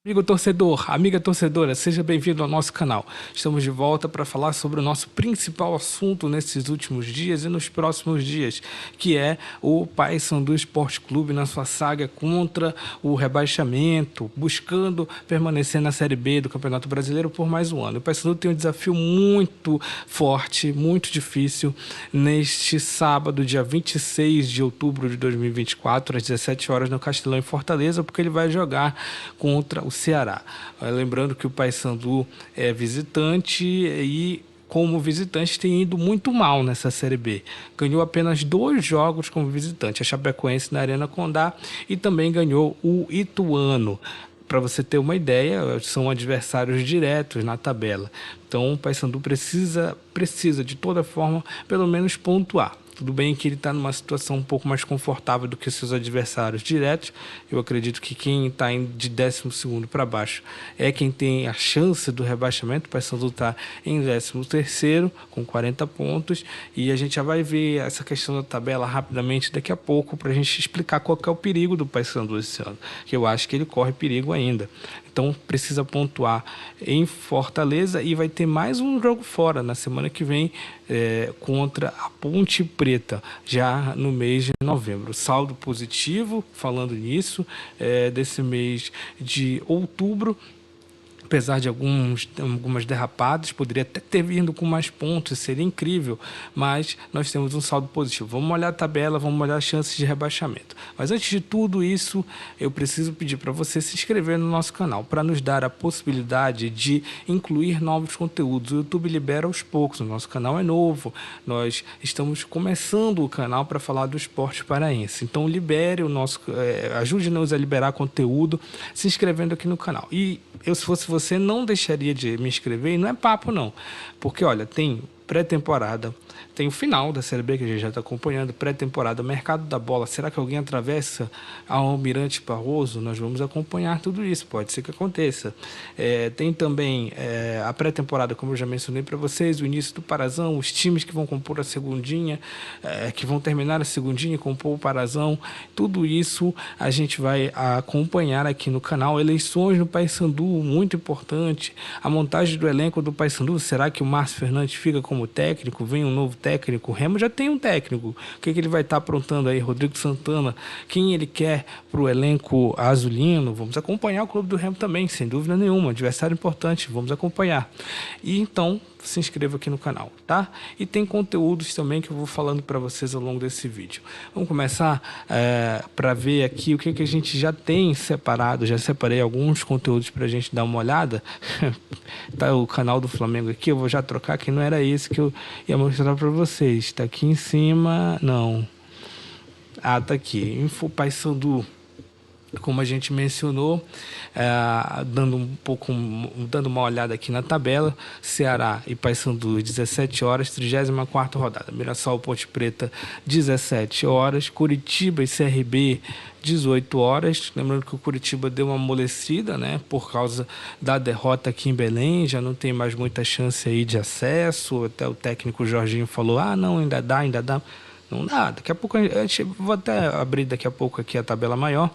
Amigo torcedor, amiga torcedora, seja bem-vindo ao nosso canal. Estamos de volta para falar sobre o nosso principal assunto nesses últimos dias e nos próximos dias, que é o Paysandu Esporte Clube na sua saga contra o rebaixamento, buscando permanecer na Série B do Campeonato Brasileiro por mais um ano. O Paysandu tem um desafio muito forte, muito difícil, neste sábado, dia 26 de outubro de 2024, às 17 horas, no Castelão, em Fortaleza, porque ele vai jogar contra o Ceará. Lembrando que o Paysandu é visitante e, como visitante, tem ido muito mal nessa Série B. Ganhou apenas 2 jogos como visitante, a Chapecoense na Arena Condá e também ganhou o Ituano. Para você ter uma ideia, são adversários diretos na tabela. Então o Paysandu precisa de toda forma, pelo menos pontuar. Tudo bem que ele está numa situação um pouco mais confortável do que seus adversários diretos. Eu acredito que quem está de 12º para baixo é quem tem a chance do rebaixamento. O Paysandu está em 13º, com 40 pontos. E a gente já vai ver essa questão da tabela rapidamente daqui a pouco, para a gente explicar qual que é o perigo do Paysandu esse ano, que eu acho que ele corre perigo ainda. Então precisa pontuar em Fortaleza e vai ter mais um jogo fora na semana que vem contra a Ponte Preta, já no mês de novembro. Saldo positivo, falando nisso, desse mês de outubro. Apesar de algumas derrapadas, poderia até ter vindo com mais pontos, seria incrível, mas nós temos um saldo positivo. Vamos olhar a tabela, vamos olhar as chances de rebaixamento. Mas antes de tudo isso, eu preciso pedir para você se inscrever no nosso canal, para nos dar a possibilidade de incluir novos conteúdos. O YouTube libera aos poucos, o nosso canal é novo, nós estamos começando o canal para falar do esporte paraense. Então libere o nosso, ajude-nos a liberar conteúdo, se inscrevendo aqui no canal. E eu, se fosse você, não deixaria de me inscrever, e não é papo não, porque olha, tem pré-temporada, tem o final da Série B que a gente já está acompanhando, pré-temporada, mercado da bola, será que alguém atravessa ao Almirante Barroso? Nós vamos acompanhar tudo isso, pode ser que aconteça. Tem também a pré-temporada, como eu já mencionei para vocês, o início do Parazão, os times que vão compor a segundinha, que vão terminar a segundinha e compor o Parazão, tudo isso a gente vai acompanhar aqui no canal. Eleições no Paysandu, muito importante, a montagem do elenco do Paysandu, será que o Márcio Fernandes fica como técnico, vem um novo técnico? O Remo já tem um técnico, o que ele vai estar aprontando aí? Rodrigo Santana, quem ele quer para o elenco azulino? Vamos acompanhar o clube do Remo também, sem dúvida nenhuma, adversário importante, vamos acompanhar. E então, se inscreva aqui no canal, tá? E tem conteúdos também que eu vou falando para vocês ao longo desse vídeo. Vamos começar para ver aqui o que a gente já tem separado. Já separei alguns conteúdos para a gente dar uma olhada. Tá o canal do Flamengo aqui, eu vou já trocar, que não era esse que eu ia mostrar para vocês. Tá aqui em cima, não. Ah, tá aqui, Info Paysandu. Como a gente mencionou, dando uma olhada aqui na tabela, Ceará e Paysandu, 17 horas, 34ª rodada. Mirassol, Ponte Preta, 17 horas. Curitiba e CRB, 18 horas. Lembrando que o Curitiba deu uma amolecida, né, por causa da derrota aqui em Belém, já não tem mais muita chance aí de acesso. Até o técnico Jorginho falou, não, ainda dá. Não dá, daqui a pouco, vou até abrir daqui a pouco aqui a tabela maior,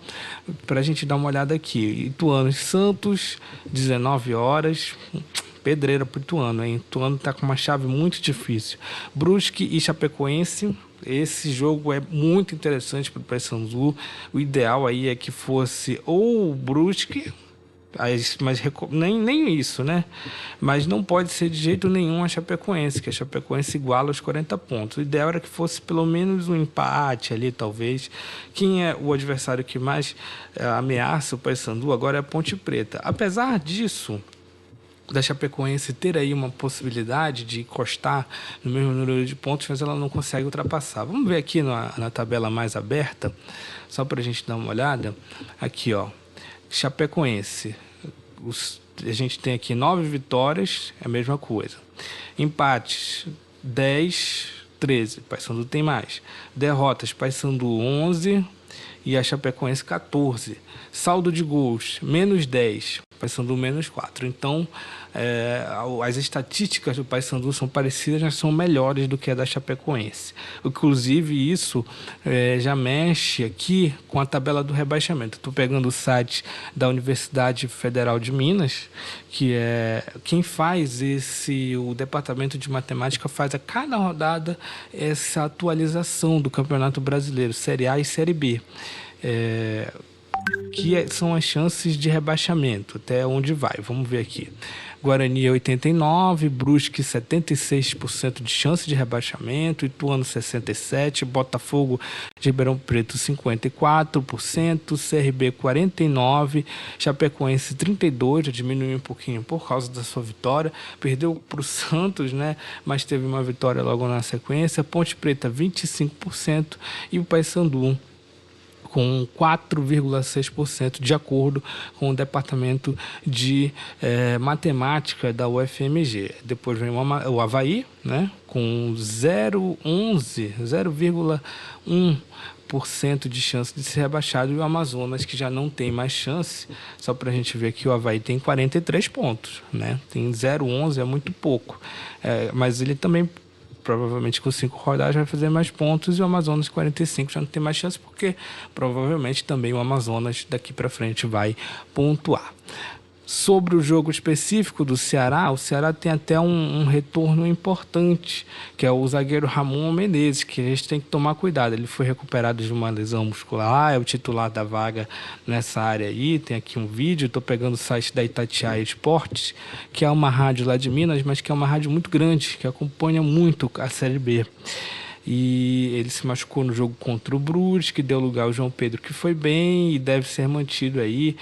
para a gente dar uma olhada aqui. Ituano e Santos, 19 horas, pedreira para o Ituano, hein? Ituano está com uma chave muito difícil. Brusque e Chapecoense, esse jogo é muito interessante para o Paysandu. O ideal aí é que fosse ou o Brusque, mas nem isso, né? Mas não pode ser de jeito nenhum a Chapecoense, que a Chapecoense iguala os 40 pontos. O ideal era que fosse pelo menos um empate ali, talvez. Quem é o adversário que mais ameaça o Paysandu agora é a Ponte Preta. Apesar disso, da Chapecoense ter aí uma possibilidade de encostar no mesmo número de pontos, mas ela não consegue ultrapassar. Vamos ver aqui na tabela mais aberta, só para a gente dar uma olhada. Aqui, ó. Chapecoense, a gente tem aqui 9 vitórias, é a mesma coisa. Empates, 10, 13, Paysandu tem mais. Derrotas, Paysandu 11 e a Chapecoense 14. Saldo de gols, -10. Paysandu -4. Então, as estatísticas do Paysandu são parecidas, mas são melhores do que a da Chapecoense. Inclusive, isso já mexe aqui com a tabela do rebaixamento. Estou pegando o site da Universidade Federal de Minas, que é quem faz o departamento de matemática faz a cada rodada essa atualização do Campeonato Brasileiro, Série A e Série B. Que são as chances de rebaixamento, até onde vai. Vamos ver aqui. Guarani 89%, Brusque 76% de chance de rebaixamento, Ituano 67%, Botafogo de Ribeirão Preto 54%, CRB 49%, Chapecoense 32%, já diminuiu um pouquinho por causa da sua vitória, perdeu para o Santos, né? Mas teve uma vitória logo na sequência, Ponte Preta 25% e o Paysandu com 4,6%, de acordo com o Departamento de Matemática da UFMG. Depois vem o Avaí, né, com 0,1% de chance de ser rebaixado, e o Amazonas, que já não tem mais chance. Só para a gente ver aqui, o Avaí tem 43 pontos, né? Tem 0,11, é muito pouco. Mas ele também, provavelmente com 5 rodadas, vai fazer mais pontos, e o Amazonas 45 já não tem mais chance, porque provavelmente também o Amazonas daqui para frente vai pontuar. Sobre o jogo específico do Ceará, o Ceará tem até um retorno importante, que é o zagueiro Ramon Menezes, que a gente tem que tomar cuidado. Ele foi recuperado de uma lesão muscular, é o titular da vaga nessa área aí. Tem aqui um vídeo, estou pegando o site da Itatiaia Esportes, que é uma rádio lá de Minas, mas que é uma rádio muito grande, que acompanha muito a Série B. E ele se machucou no jogo contra o Brusque, que deu lugar ao João Pedro, que foi bem e deve ser mantido aí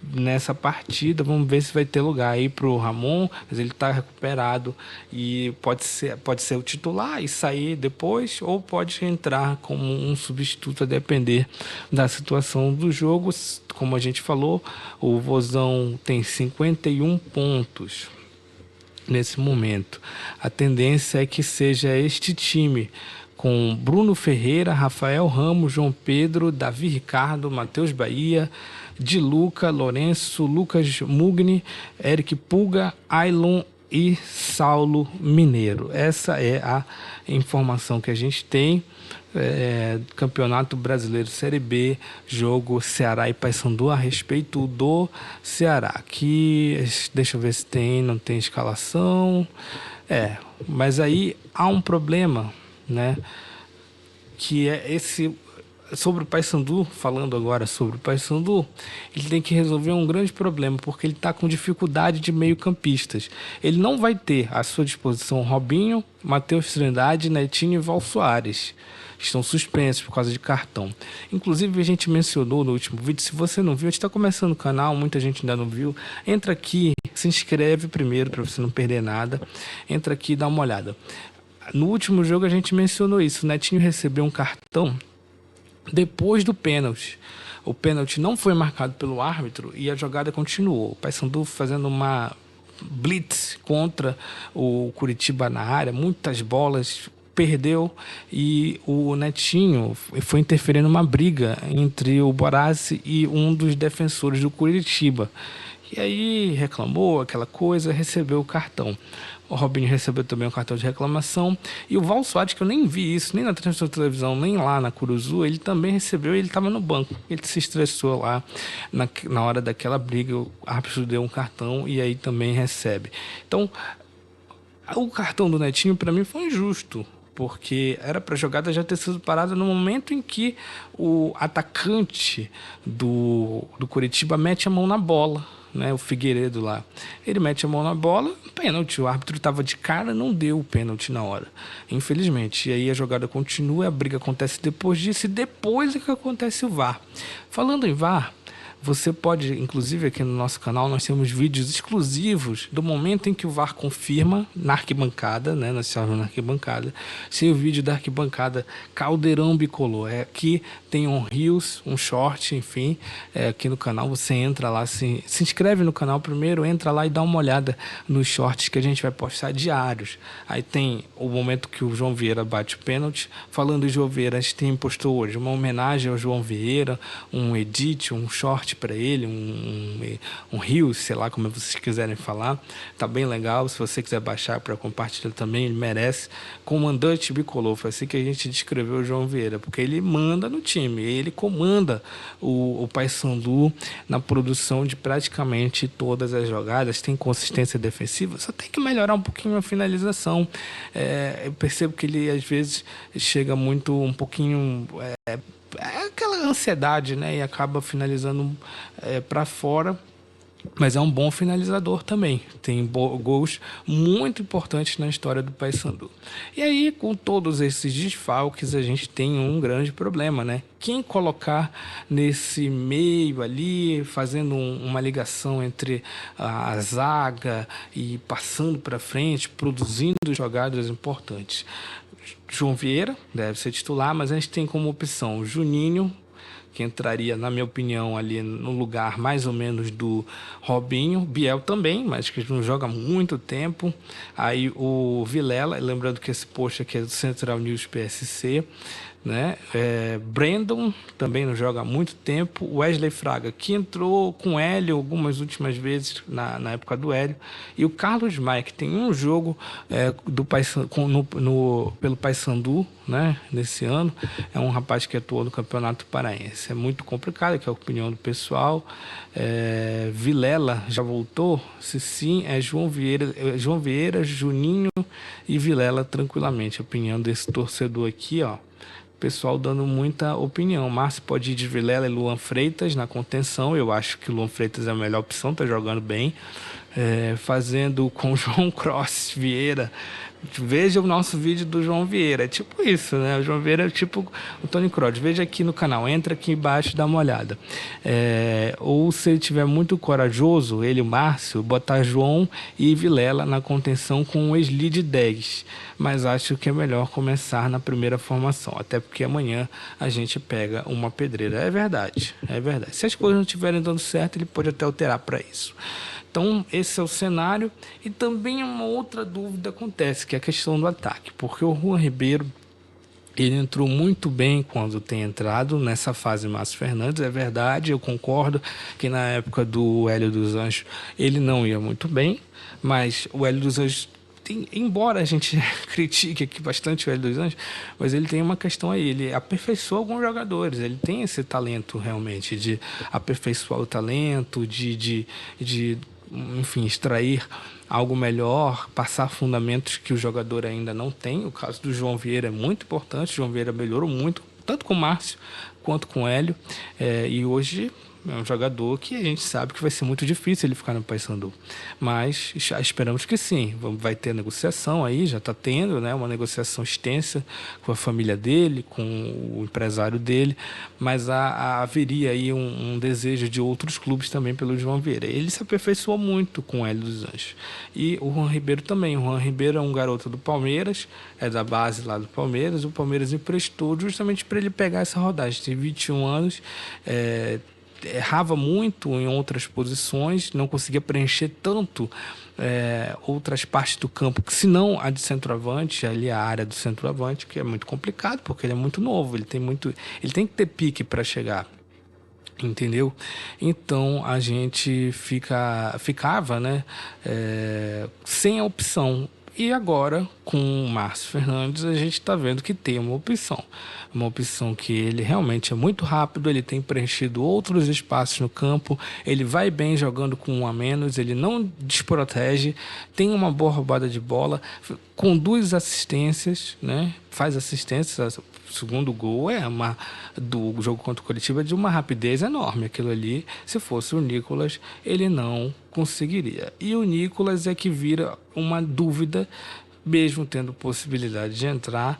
nessa partida. Vamos ver se vai ter lugar aí pro Ramon, mas ele está recuperado e pode ser o titular e sair depois, ou pode entrar como um substituto, a depender da situação do jogo. Como a gente falou, o Vozão tem 51 pontos nesse momento. A tendência é que seja este time, com Bruno Ferreira, Rafael Ramos, João Pedro, Davi Ricardo, Matheus Bahia, Di Luca, Lourenço, Lucas Mugni, Eric Pulga, Ailon e Saulo Mineiro. Essa é a informação que a gente tem. Campeonato Brasileiro Série B, jogo Ceará e Paysandu, a respeito do Ceará. Aqui, deixa eu ver se não tem escalação. Mas aí há um problema, né? Que é esse. Sobre o Paysandu, falando agora sobre o Paysandu, ele tem que resolver um grande problema, porque ele está com dificuldade de meio-campistas. Ele não vai ter à sua disposição Robinho, Matheus Trindade, Netinho e Val Soares. Estão suspensos por causa de cartão. Inclusive, a gente mencionou no último vídeo. Se você não viu, a gente está começando o canal, muita gente ainda não viu. Entra aqui, se inscreve primeiro para você não perder nada. Entra aqui e dá uma olhada. No último jogo a gente mencionou isso. O Netinho recebeu um cartão depois do pênalti. O pênalti não foi marcado pelo árbitro e a jogada continuou. O Paysandu fazendo uma blitz contra o Curitiba na área, muitas bolas, perdeu, e o Netinho foi interferir numa briga entre o Borazzi e um dos defensores do Curitiba. E aí reclamou aquela coisa, recebeu o cartão. O Robinho recebeu também um cartão de reclamação. E o Val Soares, que eu nem vi isso, nem na transmissão de televisão, nem lá na Curuzu, ele também recebeu e ele estava no banco. Ele se estressou lá na hora daquela briga, o árbitro deu um cartão e aí também recebe. Então, o cartão do Netinho, para mim, foi injusto, porque era para a jogada já ter sido parada no momento em que o atacante do Curitiba mete a mão na bola, né, o Figueiredo lá. Ele mete a mão na bola, pênalti. O árbitro estava de cara, não deu o pênalti na hora, infelizmente. E aí a jogada continua, a briga acontece depois disso, e depois é que acontece o VAR. Falando em VAR, Você pode, inclusive aqui no nosso canal, nós temos vídeos exclusivos do momento em que o VAR confirma na arquibancada, né? Nós estamos na arquibancada, sem o vídeo da arquibancada Caldeirão Bicolor. Aqui tem um Reels, um short, enfim, aqui no canal. Você entra lá, se inscreve no canal primeiro, entra lá e dá uma olhada nos shorts que a gente vai postar diários. Aí tem o momento que o João Vieira bate o pênalti. Falando em João Vieira, a gente postou hoje uma homenagem ao João Vieira, um edit, um short para ele, um Reels, sei lá como vocês quiserem falar. Tá bem legal, se você quiser baixar para compartilhar também, ele merece. Comandante Bicolor, foi assim que a gente descreveu o João Vieira, porque ele manda no time, ele comanda o Paysandu na produção de praticamente todas as jogadas, tem consistência defensiva, só tem que melhorar um pouquinho a finalização. Eu percebo que ele às vezes chega muito um pouquinho aquela ansiedade, né, e acaba finalizando para fora. Mas é um bom finalizador também. Tem gols muito importantes na história do Paysandu. E aí, com todos esses desfalques, a gente tem um grande problema, né? Quem colocar nesse meio ali, fazendo uma ligação entre a zaga e passando para frente, produzindo jogadas importantes. João Vieira deve ser titular, mas a gente tem como opção o Juninho, que entraria, na minha opinião, ali no lugar mais ou menos do Robinho. Biel também, mas que não joga há muito tempo. Aí o Vilela, lembrando que esse post aqui é do Central News PSC, né? Brandon também não joga há muito tempo. Wesley Fraga, que entrou com o Hélio algumas últimas vezes na época do Hélio. E o Carlos Maia, que tem um jogo pelo Paysandu, né, nesse ano. É um rapaz que atuou no Campeonato Paraense. É muito complicado, que é a opinião do pessoal. Vilela já voltou? Se sim, é João Vieira, Juninho e Vilela tranquilamente. A opinião desse torcedor aqui, ó. Pessoal dando muita opinião. Márcio pode ir de Vilela e Luan Freitas na contenção. Eu acho que o Luan Freitas é a melhor opção, tá jogando bem. Fazendo com João Cross Vieira. Veja o nosso vídeo do João Vieira. É tipo isso, né? O João Vieira é tipo o Tony Kroos. Veja aqui no canal, entra aqui embaixo e dá uma olhada. Ou se ele tiver muito corajoso, ele, o Márcio, botar João e Vilela na contenção com o Wesley de 10. Mas acho que é melhor começar na primeira formação, até porque amanhã a gente pega uma pedreira. É verdade, é verdade. Se as coisas não estiverem dando certo, ele pode até alterar para isso. Então, esse é o cenário. E também uma outra dúvida acontece, que é a questão do ataque, porque o Juan Ribeiro, ele entrou muito bem quando tem entrado nessa fase Márcio Fernandes, é verdade, eu concordo que na época do Hélio dos Anjos ele não ia muito bem, mas o Hélio dos Anjos, embora a gente critique aqui bastante o Hélio dos Anjos, mas ele tem uma questão aí, ele aperfeiçoa alguns jogadores, ele tem esse talento realmente de aperfeiçoar o talento, enfim, extrair algo melhor, passar fundamentos que o jogador ainda não tem. O caso do João Vieira é muito importante. O João Vieira melhorou muito, tanto com o Márcio quanto com o Hélio. E hoje é um jogador que a gente sabe que vai ser muito difícil ele ficar no Paysandu. Mas esperamos que sim. Vai ter negociação aí, já está tendo, né, uma negociação extensa com a família dele, com o empresário dele. Mas haveria aí um desejo de outros clubes também pelo João Vieira. Ele se aperfeiçoou muito com o Hélio dos Anjos. E o Juan Ribeiro também. O Juan Ribeiro é um garoto do Palmeiras, é da base lá do Palmeiras. O Palmeiras emprestou justamente para ele pegar essa rodagem. Tem 21 anos, errava muito em outras posições, não conseguia preencher tanto outras partes do campo, que se não a de centroavante, ali a área do centroavante, que é muito complicado, porque ele é muito novo, ele tem que ter pique para chegar. Entendeu? Então a gente ficava, né, sem a opção. E agora, com o Márcio Fernandes, a gente está vendo que tem uma opção. Uma opção que ele realmente é muito rápido, ele tem preenchido outros espaços no campo, ele vai bem jogando com um a menos, ele não desprotege, tem uma boa roubada de bola, conduz assistências, né? Faz assistências. O segundo gol do jogo contra o Coritiba, de uma rapidez enorme. Aquilo ali, se fosse o Nicolas, ele não conseguiria. E o Nicolas é que vira uma dúvida, mesmo tendo possibilidade de entrar.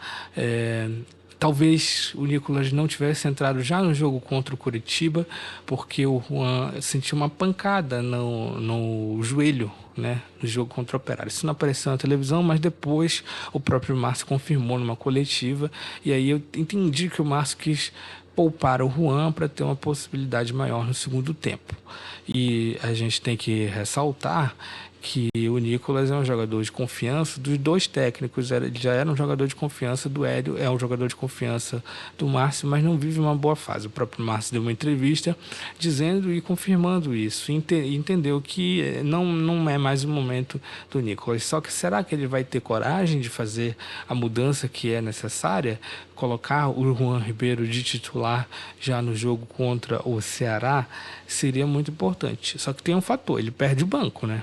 Talvez o Nicolas não tivesse entrado já no jogo contra o Coritiba, porque o Juan sentiu uma pancada no joelho, né, no jogo contra o Operário. Isso não apareceu na televisão, mas depois o próprio Márcio confirmou numa coletiva, e aí eu entendi que o Márcio quis poupar o Juan para ter uma possibilidade maior no segundo tempo. E a gente tem que ressaltar que o Nicolas é um jogador de confiança dos dois técnicos. Ele já era um jogador de confiança do Hélio, é um jogador de confiança do Márcio, mas não vive uma boa fase. O próprio Márcio deu uma entrevista dizendo e confirmando isso, e entendeu que não é mais o momento do Nicolas. Só que será que ele vai ter coragem de fazer a mudança que é necessária? Colocar o Juan Ribeiro de titular já no jogo contra o Ceará seria muito importante. Só que tem um fator, ele perde o banco, né?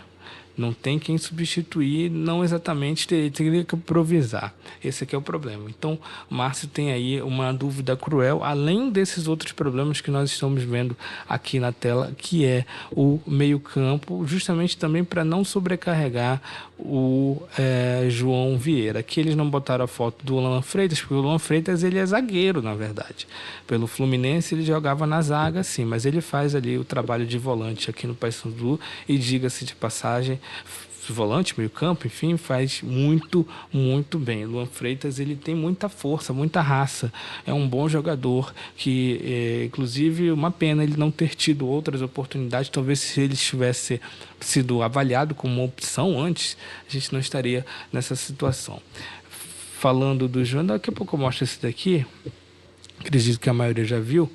Não tem quem substituir, não exatamente teria que improvisar. Esse aqui é o problema. Então, o Márcio tem aí uma dúvida cruel, além desses outros problemas que nós estamos vendo aqui na tela, que é o meio-campo, justamente também para não sobrecarregar o João Vieira. Aqui eles não botaram a foto do Luan Freitas, porque o Luan Freitas ele é zagueiro, na verdade. Pelo Fluminense ele jogava na zaga, sim, mas ele faz ali o trabalho de volante aqui no Paysandu, e diga-se de passagem, volante, meio campo, enfim, faz muito, muito bem. Luan Freitas, ele tem muita força, muita raça, é um bom jogador que, inclusive, uma pena ele não ter tido outras oportunidades. Talvez se ele tivesse sido avaliado como uma opção antes, a gente não estaria nessa situação. Falando do João, daqui a pouco eu mostro esse daqui, acredito que a maioria já viu.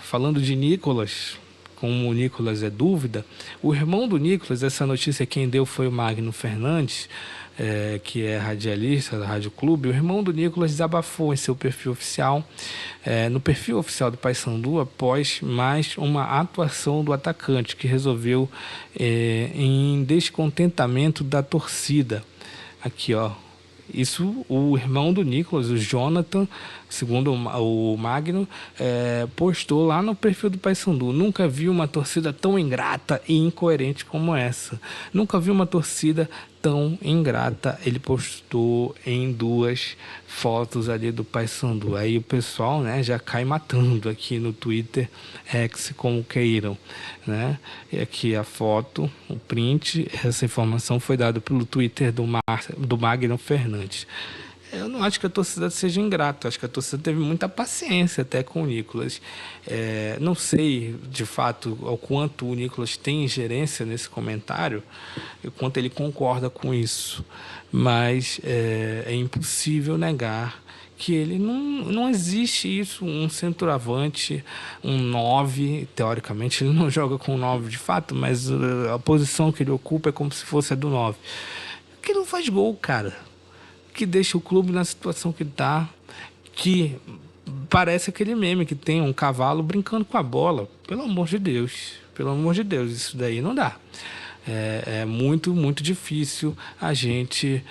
Falando de Nicolas, como o Nicolas é dúvida, o irmão do Nicolas, essa notícia quem deu foi o Magno Fernandes, que é radialista da Rádio Clube. O irmão do Nicolas desabafou em seu perfil oficial, no perfil oficial do Paysandu, após mais uma atuação do atacante, que resolveu em descontentamento da torcida. Aqui, ó. Isso, o irmão do Nicolas, o Jonathan, segundo o Magno, postou lá no perfil do Paysandu. Nunca vi uma torcida tão ingrata e incoerente como essa. Nunca vi uma torcida tão ingrata. Ele postou em 2 fotos ali do Paysandu. Aí o pessoal, né, já cai matando aqui no Twitter, X, como queiram, né? E aqui a foto, o print. Essa informação foi dada pelo Twitter do Magno Fernandes. Eu não acho que a torcida seja ingrata, acho que a torcida teve muita paciência até com o Nicolas. Não sei, de fato, ao quanto o Nicolas tem ingerência nesse comentário, o quanto ele concorda com isso, mas é impossível negar que ele não existe isso, um centroavante, um 9, teoricamente ele não joga com 9 de fato, mas a posição que ele ocupa é como se fosse a do 9. Que não faz gol, cara, que deixa o clube na situação que está, que parece aquele meme que tem um cavalo brincando com a bola. Pelo amor de Deus, isso daí não dá. É muito, muito difícil a gente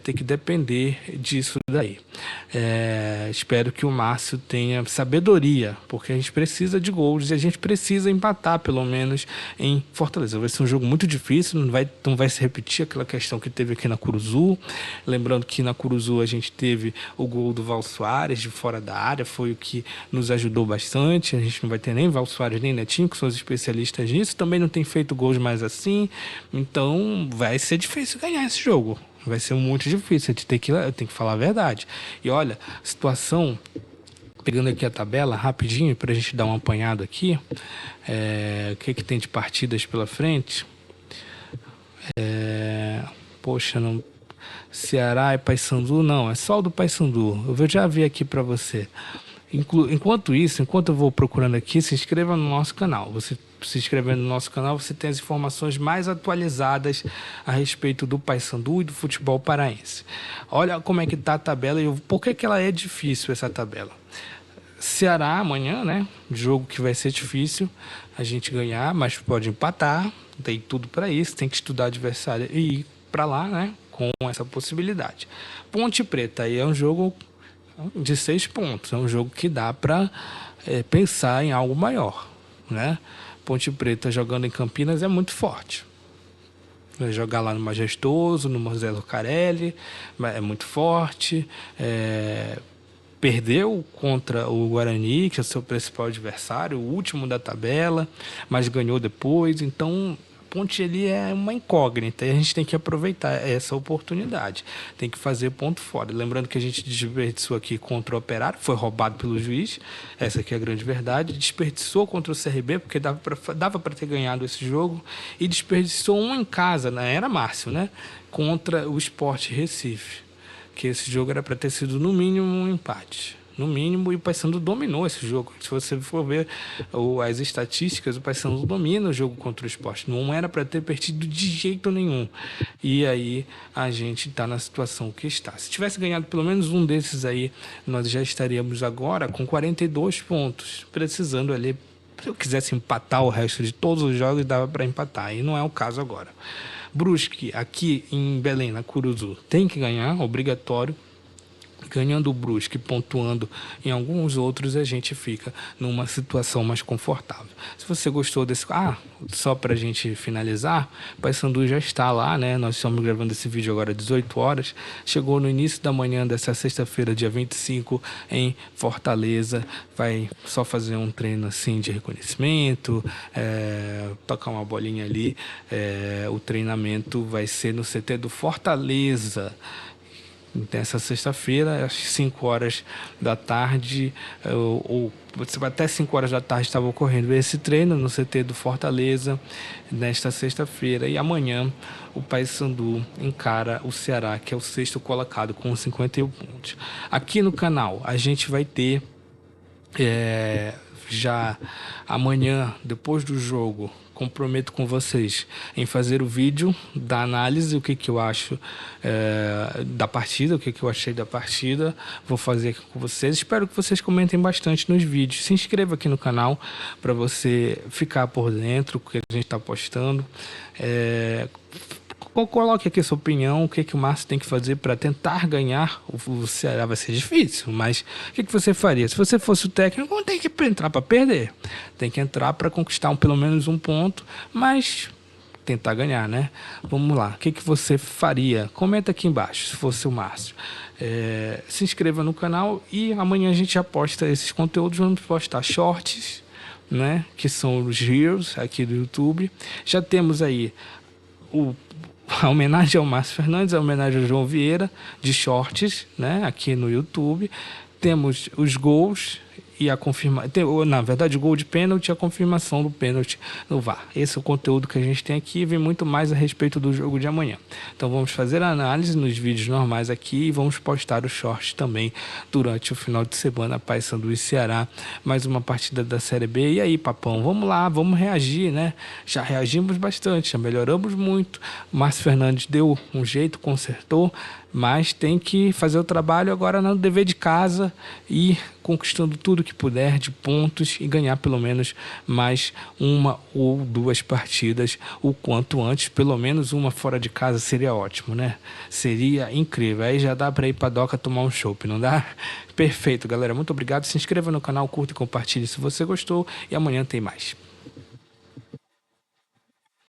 ter que depender disso daí. Espero que o Márcio tenha sabedoria, porque a gente precisa de gols e a gente precisa empatar, pelo menos, em Fortaleza. Vai ser um jogo muito difícil, não vai se repetir aquela questão que teve aqui na Curuzu. Lembrando que na Curuzu a gente teve o gol do Val Soares de fora da área, foi o que nos ajudou bastante. A gente não vai ter nem Val Soares nem Netinho, que são os especialistas nisso. Também não tem feito gols mais assim. Então vai ser difícil ganhar esse jogo. Vai ser muito difícil. A gente tem que falar a verdade. E olha, situação, pegando aqui a tabela rapidinho para a gente dar um apanhado aqui. O que tem de partidas pela frente? Poxa, não. Ceará e Paysandu, não, é só o do Paysandu. Eu já vi aqui para você. Enquanto eu vou procurando aqui, se inscreva no nosso canal. Você se inscrevendo no nosso canal, você tem as informações mais atualizadas a respeito do Paysandu e do futebol paraense. Olha como é que está a tabela e por que ela é difícil, essa tabela. Ceará amanhã, né? Jogo que vai ser difícil a gente ganhar, mas pode empatar. Tem tudo para isso, tem que estudar adversário e ir para lá, né? Com essa possibilidade. Ponte Preta aí é um jogo de 6 pontos, é um jogo que dá para pensar em algo maior, né? Ponte Preta jogando em Campinas é muito forte. Vai jogar lá no Majestoso, no Marcelo Carelli, é muito forte. perdeu contra o Guarani, que é o seu principal adversário, o último da tabela, mas ganhou depois. Então, a Ponte ali é uma incógnita e a gente tem que aproveitar essa oportunidade. Tem que fazer ponto fora. Lembrando que a gente desperdiçou aqui contra o Operário, foi roubado pelo juiz, essa aqui é a grande verdade. Desperdiçou contra o CRB, porque dava para ter ganhado esse jogo, e desperdiçou um em casa, na Era Márcio, né? Contra o Sport Recife, que esse jogo era para ter sido no mínimo um empate. No mínimo, e o Paysandu dominou esse jogo. Se você for ver as estatísticas, o Paysandu domina o jogo contra o Sport. Não era para ter perdido de jeito nenhum. E aí a gente está na situação que está. Se tivesse ganhado pelo menos um desses aí, nós já estaríamos agora com 42 pontos, precisando ali. Se eu quisesse empatar o resto de todos os jogos, dava para empatar. E não é o caso agora. Brusque, aqui em Belém, na Curuzu, tem que ganhar, obrigatório. Ganhando o Brusque, pontuando em alguns outros, a gente fica numa situação mais confortável. Se você gostou desse... só para a gente finalizar, o Paysandu já está lá, né? Nós estamos gravando esse vídeo agora às 18 horas. Chegou no início da manhã dessa sexta-feira, dia 25, em Fortaleza. Vai só fazer um treino assim de reconhecimento, tocar uma bolinha ali. O treinamento vai ser no CT do Fortaleza. Nessa sexta-feira, às 5 horas da tarde, ou até 5 horas da tarde estava ocorrendo esse treino no CT do Fortaleza, nesta sexta-feira. E amanhã o Paysandu encara o Ceará, que é o sexto colocado, com 51 pontos. Aqui no canal a gente vai ter já amanhã, depois do jogo, comprometo com vocês em fazer o vídeo da análise, o que eu acho da partida, o que eu achei da partida. Vou fazer aqui com vocês. Espero que vocês comentem bastante nos vídeos. Se inscreva aqui no canal para você ficar por dentro do que a gente está postando. Coloque aqui a sua opinião, o que o Márcio tem que fazer para tentar ganhar o Ceará. Vai ser difícil, mas o que você faria? Se você fosse o técnico, não tem que entrar para perder. Tem que entrar para conquistar pelo menos um ponto, mas tentar ganhar, né? Vamos lá, o que você faria? Comenta aqui embaixo, se fosse o Márcio. Se inscreva no canal e amanhã a gente já posta esses conteúdos. Vamos postar shorts, né? Que são os Reels aqui do YouTube. Já temos aí a homenagem ao Márcio Fernandes, a homenagem ao João Vieira, de shorts, né, aqui no YouTube. Temos os gols e a confirmação. Na verdade, o gol de pênalti e a confirmação do pênalti no VAR. Esse é o conteúdo que a gente tem aqui, e vem muito mais a respeito do jogo de amanhã. Então vamos fazer a análise nos vídeos normais aqui e vamos postar os shorts também durante o final de semana. Paysandu e Ceará, mais uma partida da Série B. E aí, papão, vamos lá, vamos reagir, né? Já reagimos bastante, já melhoramos muito. O Márcio Fernandes deu um jeito, consertou, mas tem que fazer o trabalho agora no dever de casa e conquistando tudo que puder de pontos e ganhar pelo menos mais uma ou duas partidas o quanto antes. Pelo menos uma fora de casa seria ótimo, né? Seria incrível. Aí já dá para ir para a Doca tomar um chopp, não dá? Perfeito, galera. Muito obrigado. Se inscreva no canal, curta e compartilhe se você gostou. E amanhã tem mais.